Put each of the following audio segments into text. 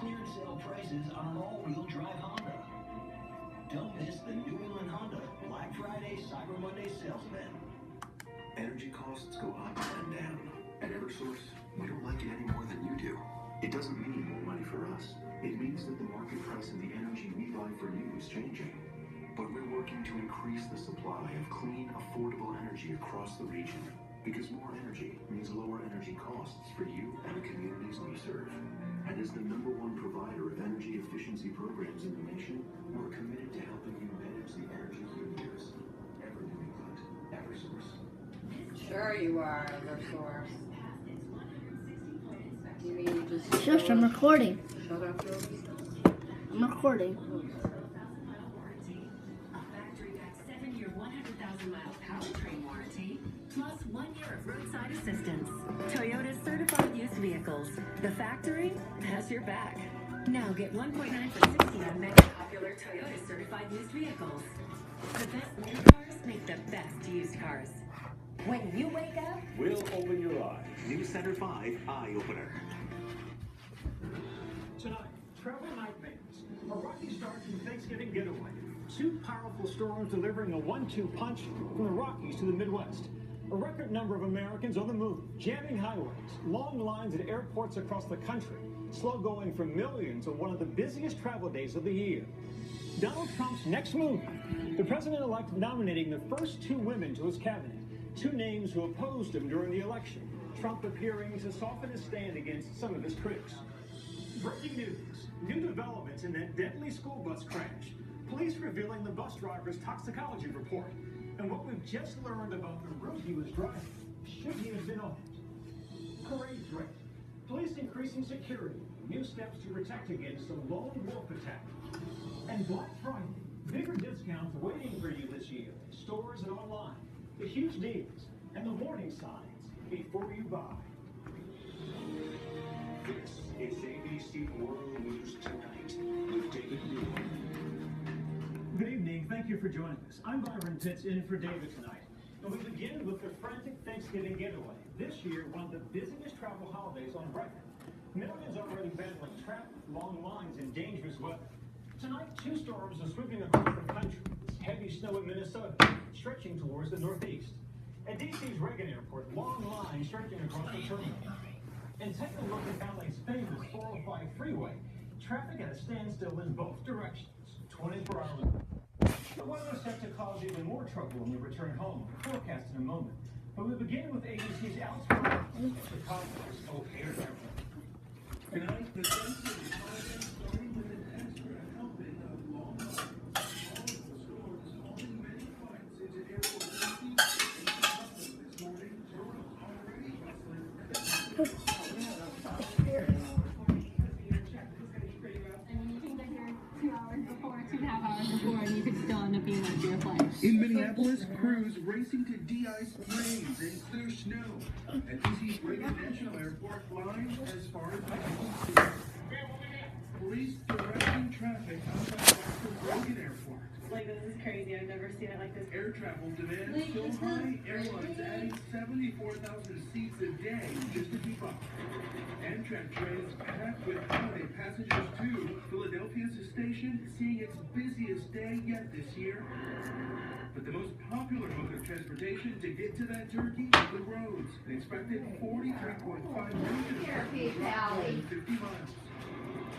clearance sale prices on an all-wheel drive Honda. Don't miss the New England Honda Black Friday Cyber Monday sales event. Energy costs go up and down. At Eversource, we don't like it any more than you do. It doesn't mean more money for us. It means that the market price of the energy we buy for you is changing. But we're working to increase the supply of clean, affordable energy across the region. Because more energy means lower energy costs for you and the communities we serve. And as the #1 provider of energy efficiency programs in the nation, we're committed to helping you manage the energy you use. Ever New England, Eversource. Sure you are, Eversource. You mean you just... Shush, I'm recording. Shut up, Joe. I'm recording. A factory-backed 7-year, 100,000-mile powertrain warranty, plus 1 year of roadside assistance. Toyota's certified used vehicles. The factory has your back. Now get 1.9 for 60 on many popular Toyota certified used vehicles. The best new cars make the best used cars. When you wake up, we'll open your eyes. New Center 5 Eye Opener. Tonight, travel nightmares. A rocky start to the Thanksgiving getaway. 2 powerful storms delivering a 1-2 punch from the Rockies to the Midwest. A record number of Americans on the move, jamming highways, long lines at airports across the country, slow going for millions on one of the busiest travel days of the year. Donald Trump's next move, the president-elect nominating the first 2 women to his cabinet, 2 names who opposed him during the election. Trump appearing to soften his stand against some of his critics. Breaking news, new developments in that deadly school bus crash. Police revealing the bus driver's toxicology report and what we've just learned about the route he was driving. Should he have been on it? Parade threat. Police increasing security. New steps to protect against a lone wolf attack. And Black Friday. Bigger discounts waiting for you this year in stores and online. The huge deals and the warning signs before you buy. This is ABC World News Tonight with David Newman. Good evening. Thank you for joining us. I'm Byron Pitts in for David tonight. And we begin with the frantic Thanksgiving getaway. This year, one of the busiest travel holidays on record. Millions already battling traffic, long lines, and dangerous weather. Tonight, 2 storms are sweeping across the country. Heavy snow in Minnesota, stretching towards the northeast. At D.C.'s Reagan Airport, long lines stretching across the terminal. And take a look at LA's famous 405 freeway. Traffic at a standstill in both directions, 24 hours. The weather is set to cause even more trouble when we return home. Forecast in a moment. But we begin with ABC's Alex Ferrara at Chicago's O'Hare Airport. Tonight, the Thanksgiving holiday starting with an extra helping of long lines. All of the stores holding many flights into airport safety. This morning, terminals already bustling. In Minneapolis, crews racing to de-ice planes and clear snow. At DC's Reagan National Airport, lines as far as the can see. Police directing traffic outside of Reagan Airport. Like, this is crazy. I've never seen it like this. Air travel demand so high, airlines adding 74,000 seats a day just to keep up. Amtrak trains packed with holiday passengers too. Philadelphia's station seeing its busiest day yet this year. But the most popular mode of transportation to get to that turkey is the roads. An expected 43.5 million Americans drive more than 50 miles.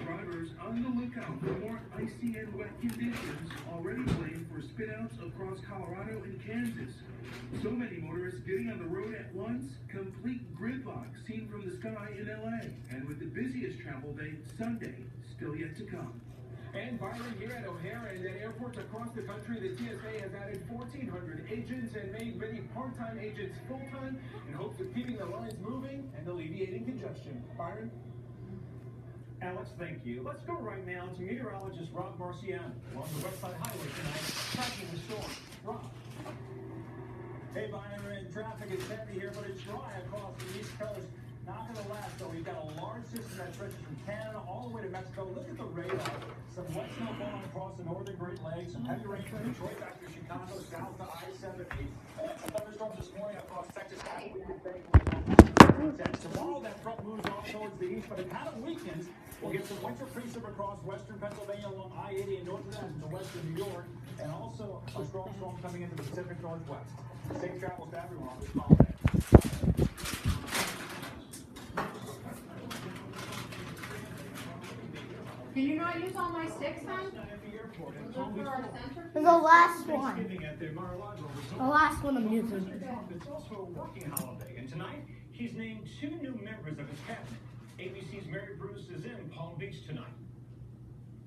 Drivers on the lookout for more icy and wet conditions, already blamed for spinouts across Colorado and Kansas. So many motorists getting on the road at once, complete gridlock seen from the sky in LA. And with the busiest travel day, Sunday, still yet to come. And Byron, here at O'Hare and at airports across the country, the TSA has added 1,400 agents and made many part-time agents full-time in hopes of keeping the lines moving and alleviating congestion. Byron? Alex, thank you. Let's go right now to meteorologist Rob Marciano along the West Side Highway tonight, tracking the storm. Rob. Hey, Byron, traffic is heavy here, but it's dry across the East Coast. Not going to last, though. We've got a large system that stretches from Canada all the way to Mexico. Look at the radar. Some wet snow falling across the northern Great Lakes. Some heavy rain from Detroit back to Chicago, south to I-70. Some thunderstorms this morning across Texas. Tomorrow, that front moves off towards the east, but it kind of weakens. We'll get some winter precip across western Pennsylvania along I-80 and north of that into western New York, and also a strong storm coming into the Pacific Northwest. Safe travels to everyone on this holiday. Can you not use all my sticks, then? For our center? The last one. The last one I'm using. It's also a working holiday, and tonight he's named 2 new members of his cabinet. ABC's Mary Bruce is in Palm Beach tonight.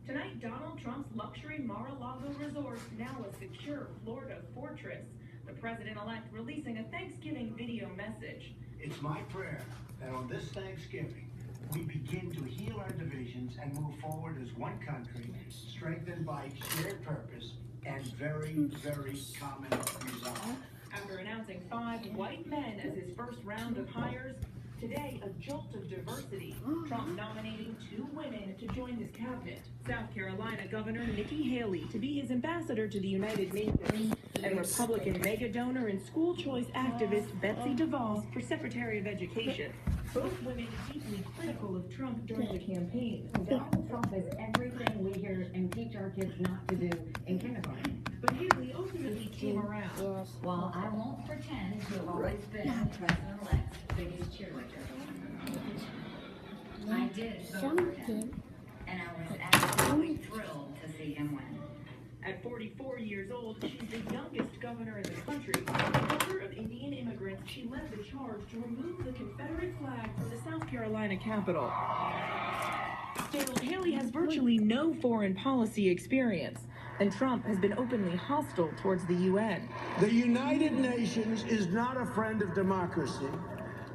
Tonight, Donald Trump's luxury Mar-a-Lago resort, now a secure Florida fortress. The president-elect releasing a Thanksgiving video message. It's my prayer that on this Thanksgiving, we begin to heal our divisions and move forward as one country, strengthened by shared purpose and very, very common resolve. After announcing 5 white men as his first round of hires, today a jolt of diversity. Trump nominating 2 women to join his cabinet. South Carolina Governor Nikki Haley to be his ambassador to the United Nations, and Republican mega donor and school choice activist Betsy DeVos for Secretary of Education. Both women deeply critical of Trump during the campaign. Donald Trump is everything we hear and teach our kids not to do in kindergarten. But Haley ultimately came around. While I won't pretend to have always been President-elect's biggest cheerleader, I did vote for him, and I was absolutely thrilled to see him win. At 44 years old, she's the youngest governor in the country. The mother of Indian immigrants, she led the charge to remove the Confederate flag from the South Carolina Capitol. Still, Haley has virtually no foreign policy experience, and Trump has been openly hostile towards the UN. The United Nations is not a friend of democracy.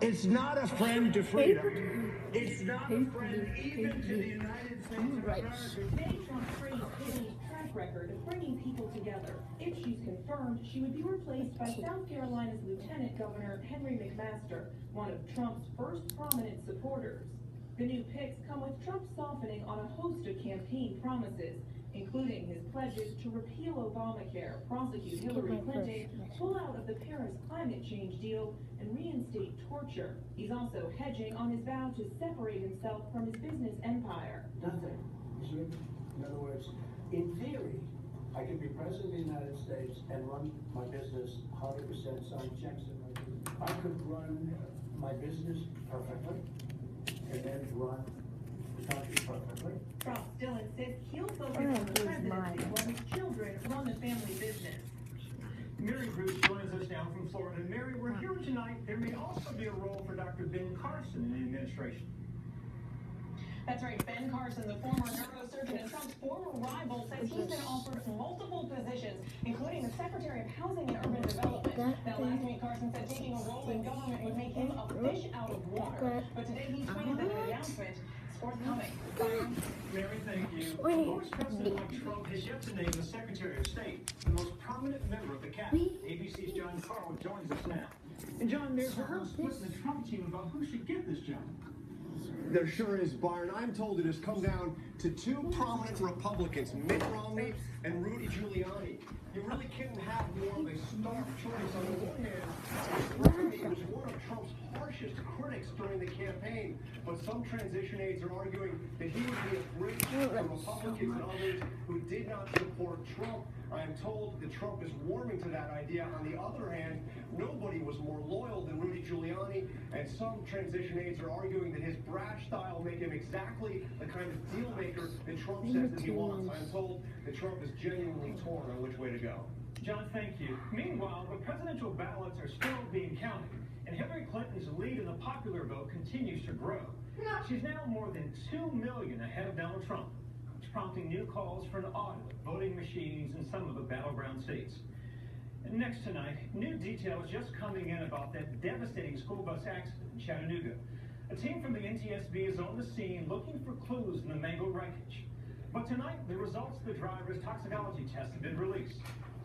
It's not a friend to freedom. It's not a friend even to the United States of America. Today, Trump praised Haley's track record of bringing people together. If she's confirmed, she would be replaced by South Carolina's Lieutenant Governor Henry McMaster, one of Trump's first prominent supporters. The new picks come with Trump softening on a host of campaign promises, including his pledges to repeal Obamacare, prosecute Hillary Clinton, pull out of the Paris climate change deal, and reinstate torture. He's also hedging on his vow to separate himself from his business empire. Nothing. In other words, in theory, I could be president of the United States and run my business 100% sign checks. I could run my business perfectly and then run the country perfectly. Trump still insists he'll focus on the presidency while his children run the family business. Mary Bruce joins us now from Florida. Mary, we're here tonight. There may also be a role for Dr. Ben Carson in the administration. That's right. Ben Carson, the former neurosurgeon and Trump's former rival, says he's been offered multiple positions, including the Secretary of Housing and Urban Development. Now, last week, Carson said taking a role in government would make him a fish out of water. But today, he tweeted that an announcement is forthcoming. Mary, thank you. Former President Trump has yet to name the Secretary of State, the most prominent member of the cabinet. ABC's John Carl joins us now. And John, there's a real split in the Trump team about who should get this job. There sure is, Byron. I'm told it has come down to 2 prominent Republicans, Mitt Romney and Rudy Giuliani. You really couldn't have more of a stark choice. On the one hand, Romney was one of Trump's harshest critics during the campaign, but some transition aides are arguing that he would be a bridge to Republicans and others who did not support Trump. I am told that Trump is warming to that idea. On the other hand, nobody was more loyal than Rudy Giuliani, and some transition aides are arguing that his brash style make him exactly the kind of deal maker that Trump says that he wants. I am told that Trump is genuinely torn on which way to go. John, thank you. Meanwhile, the presidential ballots are still being counted, and Hillary Clinton's lead in the popular vote continues to grow. She's now more than 2 million ahead of Donald Trump, prompting new calls for an audit of voting machines in some of the battleground states. And next tonight, new details just coming in about that devastating school bus accident in Chattanooga. A team from the NTSB is on the scene looking for clues in the mangled wreckage. But tonight, the results of the driver's toxicology test have been released.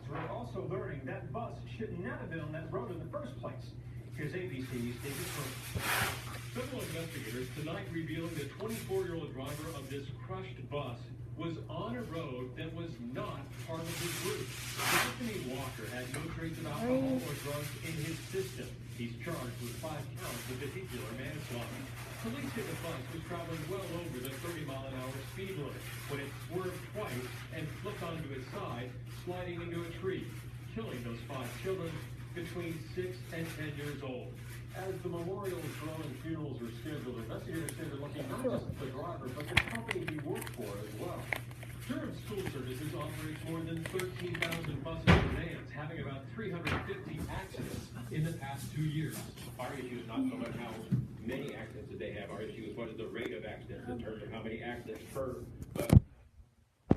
So we're also learning that bus should not have been on that road in the first place. Here's ABC's David Brooks. Federal investigators tonight revealing the 24-year-old driver of this crushed bus was on a road that was not part of his route. Anthony Walker had no trace of alcohol or drugs in his system. He's charged with 5 counts of vehicular manslaughter. Police say the bus was traveling well over the 30-mile-an-hour speed limit when it swerved twice and flipped onto its side, sliding into a tree, killing those 5 children between 6 and 10 years old. As the memorials drawn and funerals are scheduled, investigators say they're looking not just at the driver, but the company he worked for as well. Durham School Services operates more than 13,000 buses and vans, having about 350 accidents in the past 2 years. Our issue is not so much how many accidents that they have. Our issue is what is the rate of accidents in terms of how many accidents per bus.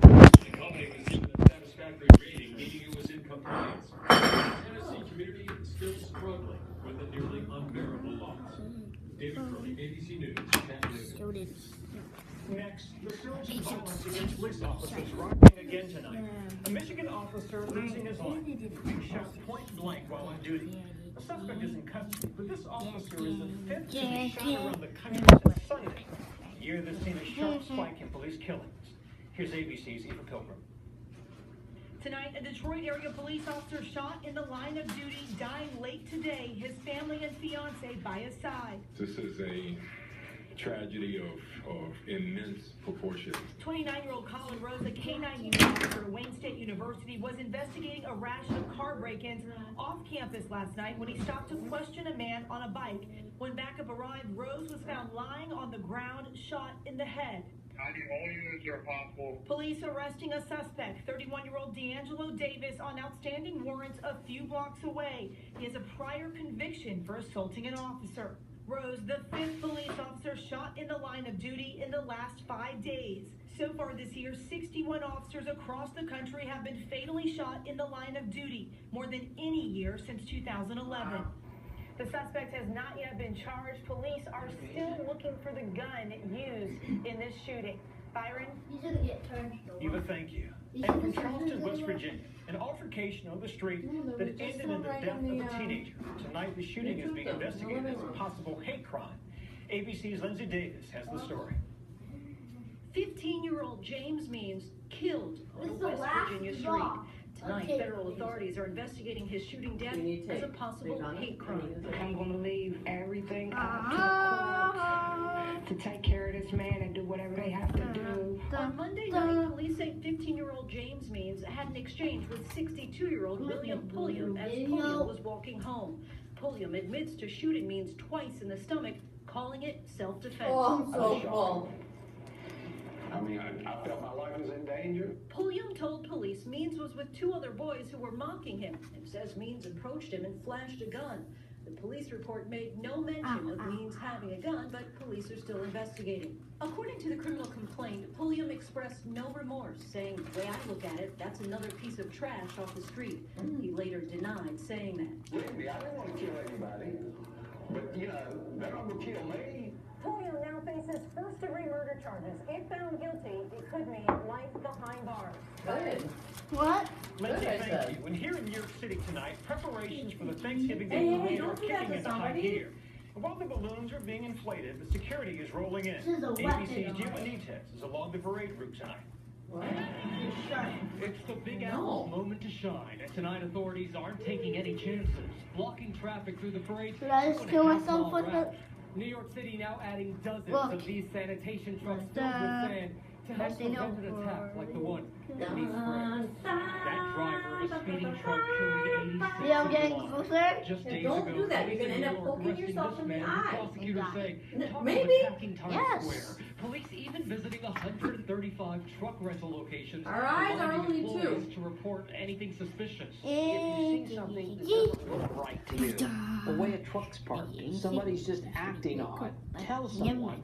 The company was given a satisfactory rating, meaning it was in compliance. The Tennessee community is still struggling with a nearly unbearable loss. David Curley, ABC News, Chattanooga. Next, the surge in violence against police officers rising again tonight. A Michigan officer losing his life, being shot point blank while on duty. The suspect is in custody, but this officer is the 5th to be shot around the country since Sunday, the year that's seen a sharp spike in police killings. Here's ABC's Eva Pilgrim. Tonight, a Detroit area police officer shot in the line of duty, dying late today, his family and fiance by his side. This is a tragedy of immense proportions. 29-year-old Colin Rose, a K-9 unit officer at Wayne State University, was investigating a rash of car break-ins off campus last night when he stopped to question a man on a bike. When backup arrived, Rose was found lying on the ground, shot in the head. I need all units where possible. Police arresting a suspect, 31-year-old D'Angelo Davis, on outstanding warrants a few blocks away. He has a prior conviction for assaulting an officer. Rose, the 5th police officer shot in the line of duty in the last 5 days. So far this year, 61 officers across the country have been fatally shot in the line of duty, more than any year since 2011. The suspect has not yet been charged. Police are still looking for the gun used in this shooting. Byron? Eva, thank you. And from Charleston, West Virginia, an altercation on the street that ended in the death of a teenager. Tonight, the shooting is being investigated as a possible hate crime. ABC's Lindsay Davis has the story. 15-year-old James Means killed on a West Virginia street. Tonight, federal authorities are investigating his shooting death as a possible hate crime. I'm going to leave everything up to the court to take care of this man and do whatever they have to do. On Monday night, police say 15-year-old James Means had an exchange with 62-year-old William Pulliam as Pulliam was walking home. Pulliam admits to shooting Means twice in the stomach, calling it self-defense. I mean, I felt my life was in danger. Pulliam told police Means was with 2 other boys who were mocking him and says Means approached him and flashed a gun. The police report made no mention of Means having a gun, but police are still investigating. According to the criminal complaint, Pulliam expressed no remorse, saying, the way I look at it, that's another piece of trash off the street. He later denied saying that. Wendy, I didn't want to kill anybody, but, you know, they're not going to kill me. Pulliam now faces first-degree murder charges. If found guilty, it could mean life behind bars. Good. What? Lindsay, thank you. And here in New York City tonight, preparations for the Thanksgiving Day parade are kicking into high gear. And while the balloons are being inflated, the security is rolling in. ABC's Gio Benitez is along the parade route tonight. What? It's the Big Apple's moment to shine, and tonight authorities aren't taking any chances, blocking traffic through the parade. Should I just kill myself with it? New York City now adding dozens of these sanitation trucks filled with sand to help prevent an attack like the one in East France. That driver of a speeding truck carried 86 Yeah, I'm getting closer. Just days Don't ago, do that. You're police going to end in up New York poking arresting yourself this in the man, eye. prosecutors say, Maybe? attacking Times Square. Police even visiting 135 truck rental locations. Our eyes are reminding only employees 2. to report anything suspicious. If you see something that doesn't look right to you, the way a truck's parked, somebody's just acting odd, tell someone.